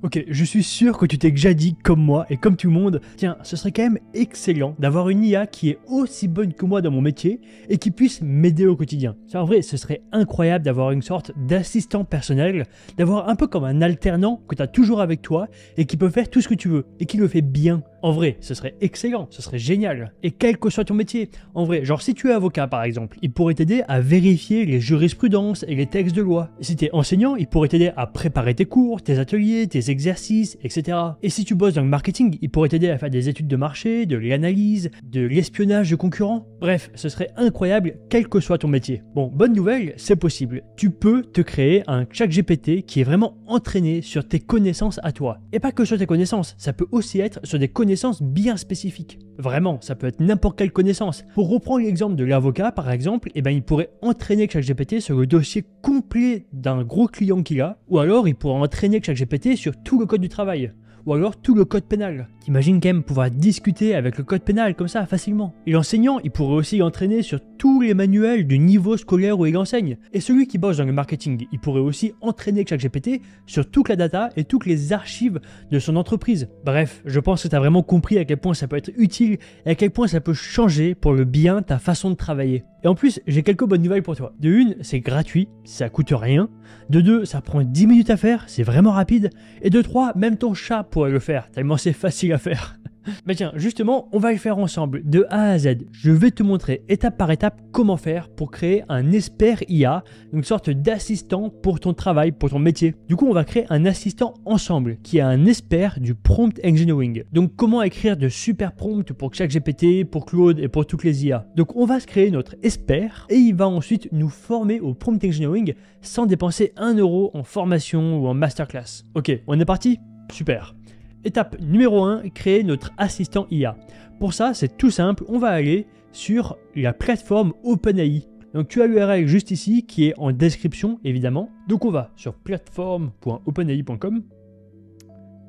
Ok, je suis sûr que tu t'es déjà dit, comme moi et comme tout le monde, tiens, ce serait quand même excellent d'avoir une IA qui est aussi bonne que moi dans mon métier et qui puisse m'aider au quotidien. En vrai, ce serait incroyable d'avoir une sorte d'assistant personnel, d'avoir un peu comme un alternant que tu as toujours avec toi et qui peut faire tout ce que tu veux et qui le fait bien. En vrai, ce serait excellent, ce serait génial. Et quel que soit ton métier, en vrai, genre si tu es avocat par exemple, il pourrait t'aider à vérifier les jurisprudences et les textes de loi. Si tu es enseignant, il pourrait t'aider à préparer tes cours, tes ateliers, tes exercices, etc. Et si tu bosses dans le marketing, il pourrait t'aider à faire des études de marché, de l'analyse, de l'espionnage de concurrents. Bref, ce serait incroyable quel que soit ton métier. Bon, bonne nouvelle, c'est possible. Tu peux te créer un ChatGPT qui est vraiment entraîné sur tes connaissances à toi. Et pas que sur tes connaissances, ça peut aussi être sur des connaissances bien spécifiques. Vraiment, ça peut être n'importe quelle connaissance. Pour reprendre l'exemple de l'avocat, par exemple, il pourrait entraîner ChatGPT sur le dossier complet d'un gros client qu'il a, ou alors il pourrait entraîner ChatGPT sur tout le code du travail, ou alors tout le code pénal. T'imagines quand même pouvoir discuter avec le code pénal comme ça facilement. Et l'enseignant, il pourrait aussi l'entraîner sur tous les manuels du niveau scolaire où il enseigne. Et celui qui bosse dans le marketing, il pourrait aussi entraîner ChatGPT sur toute la data et toutes les archives de son entreprise. Bref, je pense que tu as vraiment compris à quel point ça peut être utile et à quel point ça peut changer pour le bien ta façon de travailler. Et en plus, j'ai quelques bonnes nouvelles pour toi. De une, c'est gratuit, ça coûte rien. De deux, ça prend 10 minutes à faire, c'est vraiment rapide. Et de trois, même ton chat pourrait le faire, tellement c'est facile à faire. Mais tiens, justement, on va le faire ensemble, de A à Z. Je vais te montrer étape par étape comment faire pour créer un expert IA, une sorte d'assistant pour ton travail, pour ton métier. Du coup, on va créer un assistant ensemble, qui est un expert du prompt engineering. Donc, comment écrire de super prompts pour ChatGPT, pour Claude et pour toutes les IA. Donc, on va se créer notre expert et il va ensuite nous former au prompt engineering sans dépenser 1 euro en formation ou en masterclass. Ok, on est parti? Super. Étape numéro 1, créer notre assistant IA. Pour ça, c'est tout simple, on va aller sur la plateforme OpenAI. Donc tu as l'URL juste ici qui est en description évidemment. Donc on va sur plateforme.openai.com.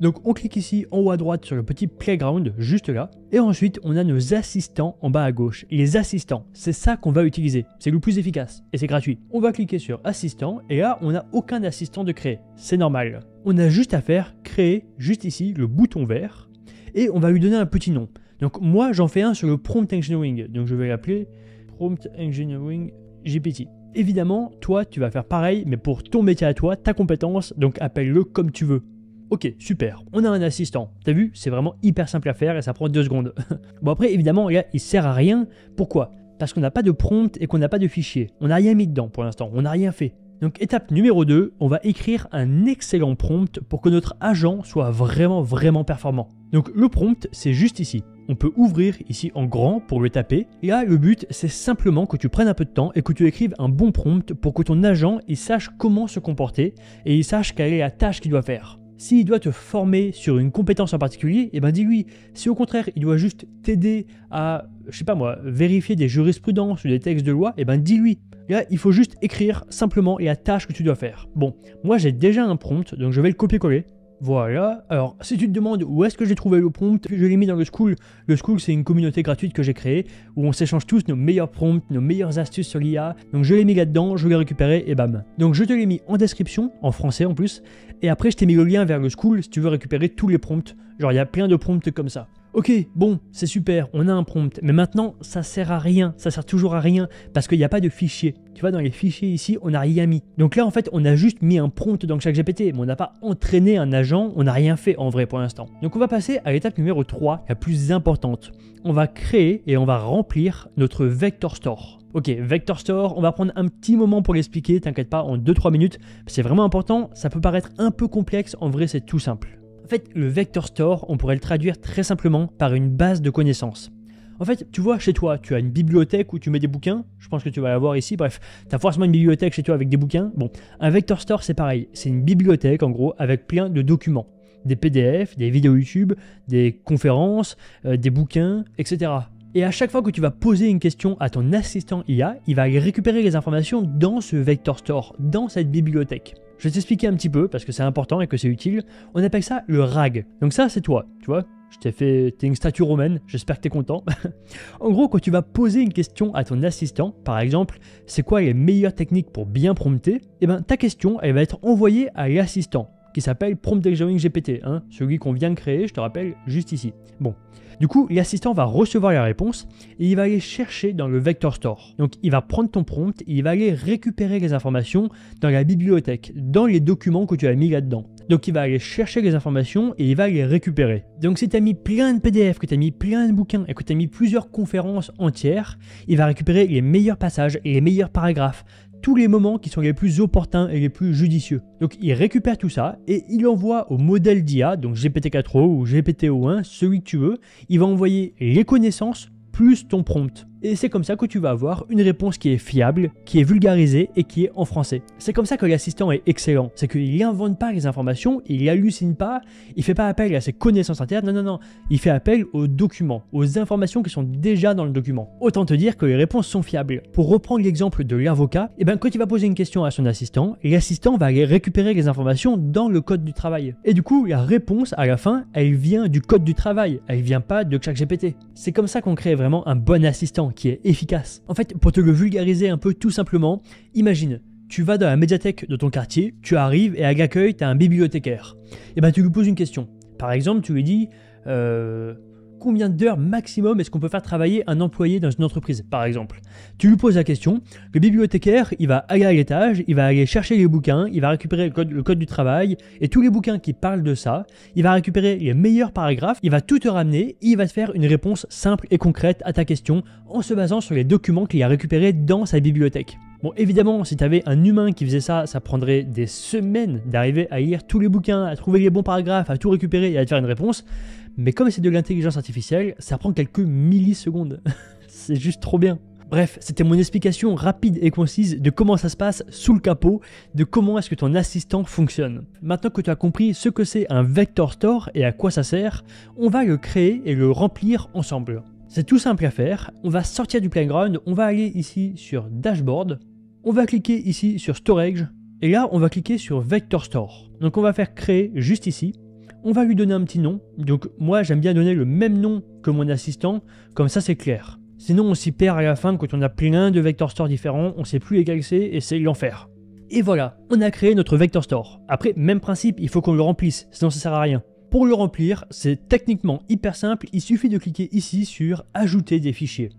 Donc on clique ici en haut à droite sur le petit playground juste là. Et ensuite on a nos assistants en bas à gauche. Et les assistants, c'est ça qu'on va utiliser. C'est le plus efficace et c'est gratuit. On va cliquer sur assistant et là on n'a aucun assistant de créer. C'est normal. On a juste à faire créer juste ici le bouton vert et on va lui donner un petit nom. Donc moi j'en fais un sur le prompt engineering. Donc je vais l'appeler prompt engineering GPT. Évidemment, toi tu vas faire pareil mais pour ton métier à toi, ta compétence, donc appelle-le comme tu veux. Ok, super, on a un assistant. T'as vu, c'est vraiment hyper simple à faire et ça prend 2 secondes. Bon après, évidemment, là, il sert à rien. Pourquoi? Parce qu'on n'a pas de prompt et qu'on n'a pas de fichier. On n'a rien mis dedans pour l'instant, on n'a rien fait. Donc étape numéro 2, on va écrire un excellent prompt pour que notre agent soit vraiment performant. Donc le prompt, c'est juste ici. On peut ouvrir ici en grand pour le taper. Et là, le but, c'est simplement que tu prennes un peu de temps et que tu écrives un bon prompt pour que ton agent, il sache comment se comporter et il sache quelle est la tâche qu'il doit faire. S'il doit te former sur une compétence en particulier, dis-lui. Si au contraire, il doit juste t'aider à, je sais pas moi, vérifier des jurisprudences ou des textes de loi, dis-lui. Là, il faut juste écrire simplement la tâche que tu dois faire. Bon, moi j'ai déjà un prompt, donc je vais le copier-coller. Voilà, alors si tu te demandes où est-ce que j'ai trouvé le prompt, je l'ai mis dans le School. Le School, c'est une communauté gratuite que j'ai créée où on s'échange tous nos meilleurs prompts, nos meilleures astuces sur l'IA. Donc je l'ai mis là-dedans, je l'ai récupéré et bam. Donc je te l'ai mis en description, en français en plus. Et après, je t'ai mis le lien vers le School si tu veux récupérer tous les prompts. Genre, il y a plein de prompts comme ça. Ok, bon, c'est super, on a un prompt, mais maintenant, ça sert à rien, ça sert toujours à rien, parce qu'il n'y a pas de fichier. Tu vois, dans les fichiers ici, on n'a rien mis. Donc là, en fait, on a juste mis un prompt dans ChatGPT, mais on n'a pas entraîné un agent, on n'a rien fait en vrai pour l'instant. Donc on va passer à l'étape numéro 3, la plus importante. On va créer et on va remplir notre Vector Store. Ok, Vector Store, on va prendre un petit moment pour l'expliquer, t'inquiète pas, en 2-3 minutes. C'est vraiment important, ça peut paraître un peu complexe, en vrai c'est tout simple. En fait, le Vector Store, on pourrait le traduire très simplement par une base de connaissances. En fait, tu vois, chez toi, tu as une bibliothèque où tu mets des bouquins. Je pense que tu vas l'avoir ici. Bref, tu as forcément une bibliothèque chez toi avec des bouquins. Bon, un Vector Store, c'est pareil. C'est une bibliothèque, en gros, avec plein de documents. Des PDF, des vidéos YouTube, des conférences, des bouquins, etc. Et à chaque fois que tu vas poser une question à ton assistant IA, il va aller récupérer les informations dans ce Vector Store, dans cette bibliothèque. Je vais t'expliquer un petit peu parce que c'est important et que c'est utile. On appelle ça le RAG. Donc ça, c'est toi, tu vois. Je t'ai fait, t'es une statue romaine, j'espère que t'es content. En gros, quand tu vas poser une question à ton assistant, par exemple, c'est quoi les meilleures techniques pour bien prompter, ta question, elle va être envoyée à l'assistant, qui s'appelle Prompt Engineering GPT, hein, celui qu'on vient de créer, je te rappelle, juste ici. Bon. Du coup, l'assistant va recevoir la réponse et il va aller chercher dans le Vector Store. Donc, il va prendre ton prompt et il va aller récupérer les informations dans la bibliothèque, dans les documents que tu as mis là-dedans. Donc, il va aller chercher les informations et il va les récupérer. Donc, si tu as mis plein de PDF, que tu as mis plein de bouquins et que tu as mis plusieurs conférences entières, il va récupérer les meilleurs passages et les meilleurs paragraphes, tous les moments qui sont les plus opportuns et les plus judicieux. Donc il récupère tout ça et il envoie au modèle d'IA, donc GPT-4o ou GPT-o1, celui que tu veux, il va envoyer les connaissances plus ton prompt. Et c'est comme ça que tu vas avoir une réponse qui est fiable, qui est vulgarisée et qui est en français. C'est comme ça que l'assistant est excellent. C'est qu'il n'invente pas les informations, il n'hallucine pas, il ne fait pas appel à ses connaissances internes, non. Il fait appel aux documents, aux informations qui sont déjà dans le document. Autant te dire que les réponses sont fiables. Pour reprendre l'exemple de l'avocat, quand il va poser une question à son assistant, l'assistant va aller récupérer les informations dans le code du travail. Et du coup, la réponse à la fin, elle vient du code du travail, elle vient pas de ChatGPT. C'est comme ça qu'on crée vraiment un bon assistant qui est efficace. En fait, pour te le vulgariser un peu tout simplement, imagine, tu vas dans la médiathèque de ton quartier, tu arrives et à l'accueil, tu as un bibliothécaire. Et tu lui poses une question. Par exemple, tu lui dis combien d'heures maximum est-ce qu'on peut faire travailler un employé dans une entreprise, par exemple. Tu lui poses la question, le bibliothécaire, il va aller à l'étage, il va aller chercher les bouquins, il va récupérer le code du travail et tous les bouquins qui parlent de ça, il va récupérer les meilleurs paragraphes, il va tout te ramener et il va te faire une réponse simple et concrète à ta question en se basant sur les documents qu'il a récupérés dans sa bibliothèque. Bon, évidemment, si tu avais un humain qui faisait ça, ça prendrait des semaines d'arriver à lire tous les bouquins, à trouver les bons paragraphes, à tout récupérer et à te faire une réponse. Mais comme c'est de l'intelligence artificielle, ça prend quelques millisecondes. C'est juste trop bien. Bref, c'était mon explication rapide et concise de comment ça se passe sous le capot, de comment est-ce que ton assistant fonctionne. Maintenant que tu as compris ce que c'est un Vector Store et à quoi ça sert, on va le créer et le remplir ensemble. C'est tout simple à faire, on va sortir du playground, on va aller ici sur Dashboard, on va cliquer ici sur Storage, et là on va cliquer sur Vector Store. Donc on va faire créer juste ici, on va lui donner un petit nom, donc moi j'aime bien donner le même nom que mon assistant, comme ça c'est clair. Sinon on s'y perd à la fin quand on a plein de Vector Store différents, on sait plus lesquels c'est et c'est l'enfer. Et voilà, on a créé notre Vector Store. Après, même principe, il faut qu'on le remplisse, sinon ça sert à rien. Pour le remplir, c'est techniquement hyper simple, il suffit de cliquer ici sur « Ajouter des fichiers ».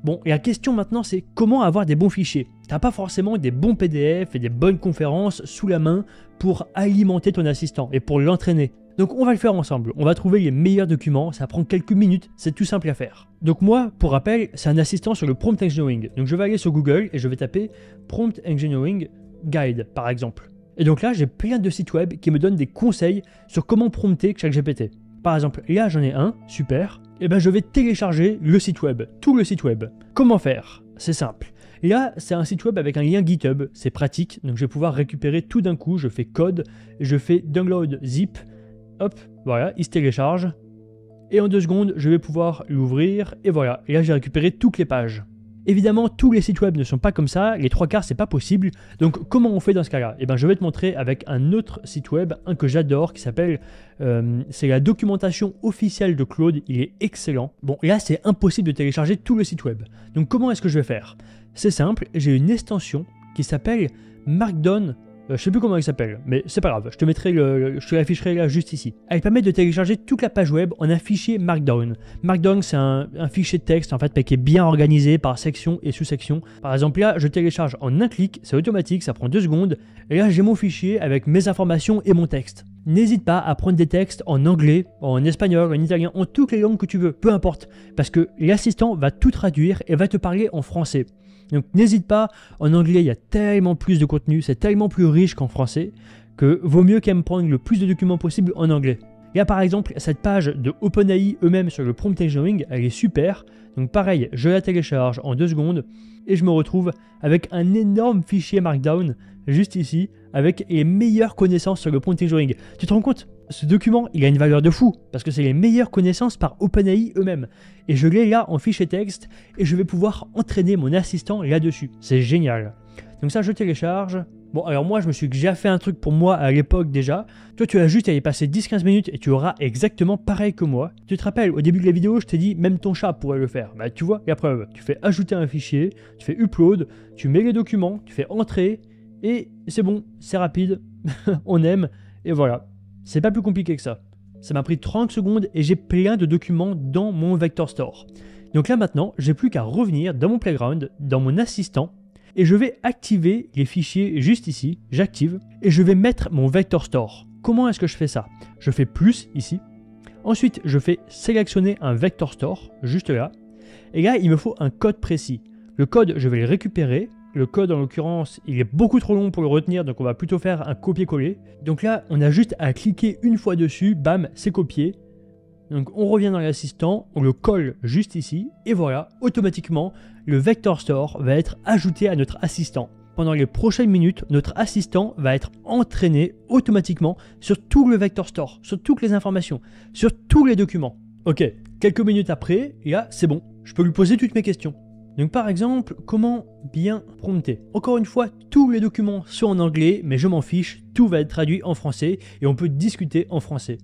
Bon, et la question maintenant c'est comment avoir des bons fichiers. T'as pas forcément des bons PDF et des bonnes conférences sous la main pour alimenter ton assistant et pour l'entraîner. Donc on va le faire ensemble, on va trouver les meilleurs documents, ça prend quelques minutes, c'est tout simple à faire. Donc moi, pour rappel, c'est un assistant sur le Prompt Engineering. Donc je vais aller sur Google et je vais taper Prompt Engineering Guide par exemple. Et donc là, j'ai plein de sites web qui me donnent des conseils sur comment prompter ChatGPT. Par exemple, là j'en ai un, super. Et je vais télécharger le site web, tout le site web. Comment faire? C'est simple. Là, c'est un site web avec un lien GitHub, c'est pratique, donc je vais pouvoir récupérer tout d'un coup, je fais code, je fais download zip, hop, voilà, il se télécharge. Et en 2 secondes, je vais pouvoir l'ouvrir, et voilà, et là j'ai récupéré toutes les pages. Évidemment, tous les sites web ne sont pas comme ça, les 3/4 c'est pas possible, donc comment on fait dans ce cas-là? Je vais te montrer avec un autre site web, un que j'adore, qui s'appelle, c'est la documentation officielle de Claude, il est excellent. Bon, là c'est impossible de télécharger tout le site web, donc comment est-ce que je vais faire? C'est simple, j'ai une extension qui s'appelle Markdown. Je sais plus comment elle s'appelle, mais c'est pas grave, je te l'afficherai là juste ici. Elle permet de télécharger toute la page web en un fichier Markdown. Markdown, c'est un fichier de texte en fait qui est bien organisé par section et sous-section. Par exemple là, je télécharge en un clic, c'est automatique, ça prend 2 secondes, et là j'ai mon fichier avec mes informations et mon texte. N'hésite pas à prendre des textes en anglais, en espagnol, en italien, en toutes les langues que tu veux, peu importe, parce que l'assistant va tout traduire et va te parler en français. Donc n'hésite pas, en anglais il y a tellement plus de contenu, c'est tellement plus riche qu'en français, que vaut mieux quand même prendre le plus de documents possible en anglais. Là par exemple, cette page de OpenAI eux-mêmes sur le Prompt Engineering, elle est super. Donc pareil, je la télécharge en 2 secondes et je me retrouve avec un énorme fichier Markdown juste ici, avec les meilleures connaissances sur le Prompt Engineering. Tu te rends compte? Ce document, il a une valeur de fou, parce que c'est les meilleures connaissances par OpenAI eux-mêmes. Et je l'ai là en fichier texte, et je vais pouvoir entraîner mon assistant là-dessus. C'est génial. Donc ça, je télécharge. Bon, alors moi, je me suis déjà fait un truc pour moi à l'époque déjà. Toi, tu as juste à y passer 10-15 minutes et tu auras exactement pareil que moi. Tu te rappelles, au début de la vidéo, je t'ai dit, même ton chat pourrait le faire. Tu vois, la preuve. Tu fais ajouter un fichier, tu fais upload, tu mets les documents, tu fais entrer, et c'est bon, c'est rapide, on aime, et voilà. C'est pas plus compliqué que ça. Ça m'a pris 30 secondes et j'ai plein de documents dans mon Vector Store. Donc là maintenant, j'ai plus qu'à revenir dans mon Playground, dans mon assistant, et je vais activer les fichiers juste ici, j'active, et je vais mettre mon Vector Store. Comment est-ce que je fais ça? Je fais plus ici, ensuite je fais sélectionner un Vector Store, juste là, et là il me faut un code précis. Le code, je vais le récupérer. Le code en l'occurrence, il est beaucoup trop long pour le retenir, donc on va plutôt faire un copier-coller. Donc là, on a juste à cliquer une fois dessus, bam, c'est copié. Donc on revient dans l'assistant, on le colle juste ici, et voilà, automatiquement, le Vector Store va être ajouté à notre assistant. Pendant les prochaines minutes, notre assistant va être entraîné automatiquement sur tout le Vector Store, sur toutes les informations, sur tous les documents. Ok, quelques minutes après, et là, c'est bon, je peux lui poser toutes mes questions. Donc par exemple, comment bien prompter? Encore une fois, tous les documents sont en anglais, mais je m'en fiche, tout va être traduit en français et on peut discuter en français.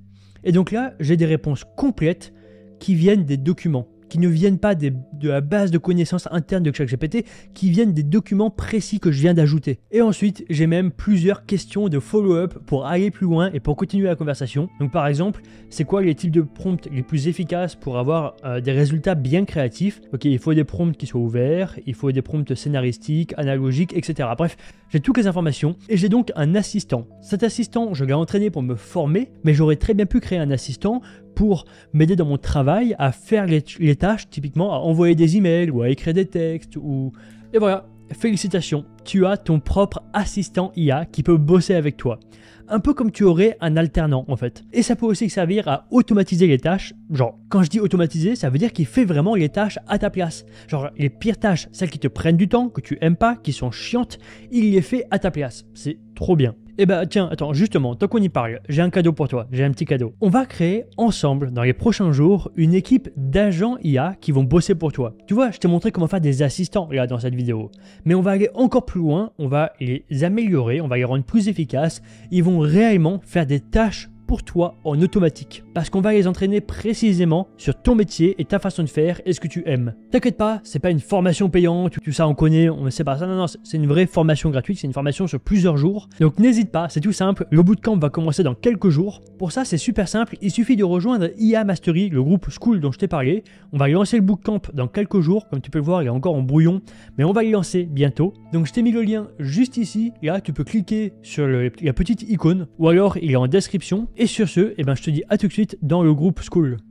Et donc là, j'ai des réponses complètes qui viennent des documents, qui ne viennent pas de la base de connaissances interne de ChatGPT, qui viennent des documents précis que je viens d'ajouter. Et ensuite, j'ai même plusieurs questions de follow-up pour aller plus loin et pour continuer la conversation. Donc par exemple, c'est quoi les types de prompts les plus efficaces pour avoir des résultats bien créatifs? Ok, il faut des prompts qui soient ouverts, il faut des prompts scénaristiques, analogiques, etc. Bref, j'ai toutes les informations et j'ai donc un assistant. Cet assistant, je l'ai entraîné pour me former, mais j'aurais très bien pu créer un assistant pour m'aider dans mon travail à faire les tâches, typiquement à envoyer des emails ou à écrire des textes. Et voilà, félicitations, tu as ton propre assistant IA qui peut bosser avec toi. Un peu comme tu aurais un alternant en fait. Et ça peut aussi servir à automatiser les tâches. Genre, quand je dis automatiser, ça veut dire qu'il fait vraiment les tâches à ta place. Genre, les pires tâches, celles qui te prennent du temps, que tu aimes pas, qui sont chiantes, il les fait à ta place. C'est trop bien. Eh bah tiens, attends, justement, tant qu'on y parle, j'ai un cadeau pour toi, j'ai un petit cadeau. On va créer ensemble, dans les prochains jours, une équipe d'agents IA qui vont bosser pour toi. Tu vois, je t'ai montré comment faire des assistants là dans cette vidéo. Mais on va aller encore plus loin, on va les améliorer, on va les rendre plus efficaces. Ils vont réellement faire des tâches pour toi en automatique. Parce qu'on va les entraîner précisément sur ton métier et ta façon de faire et ce que tu aimes. T'inquiète pas, c'est pas une formation payante, tout ça on connaît, on ne sait pas ça, non, c'est une vraie formation gratuite, c'est une formation sur plusieurs jours. Donc n'hésite pas, c'est tout simple, le bootcamp va commencer dans quelques jours. Pour ça c'est super simple, il suffit de rejoindre IA Mastery, le groupe School dont je t'ai parlé. On va lancer le bootcamp dans quelques jours, comme tu peux le voir il est encore en brouillon, mais on va le lancer bientôt. Donc je t'ai mis le lien juste ici, là tu peux cliquer sur la petite icône, ou alors il est en description. Et sur ce, je te dis à tout de suite dans le groupe School.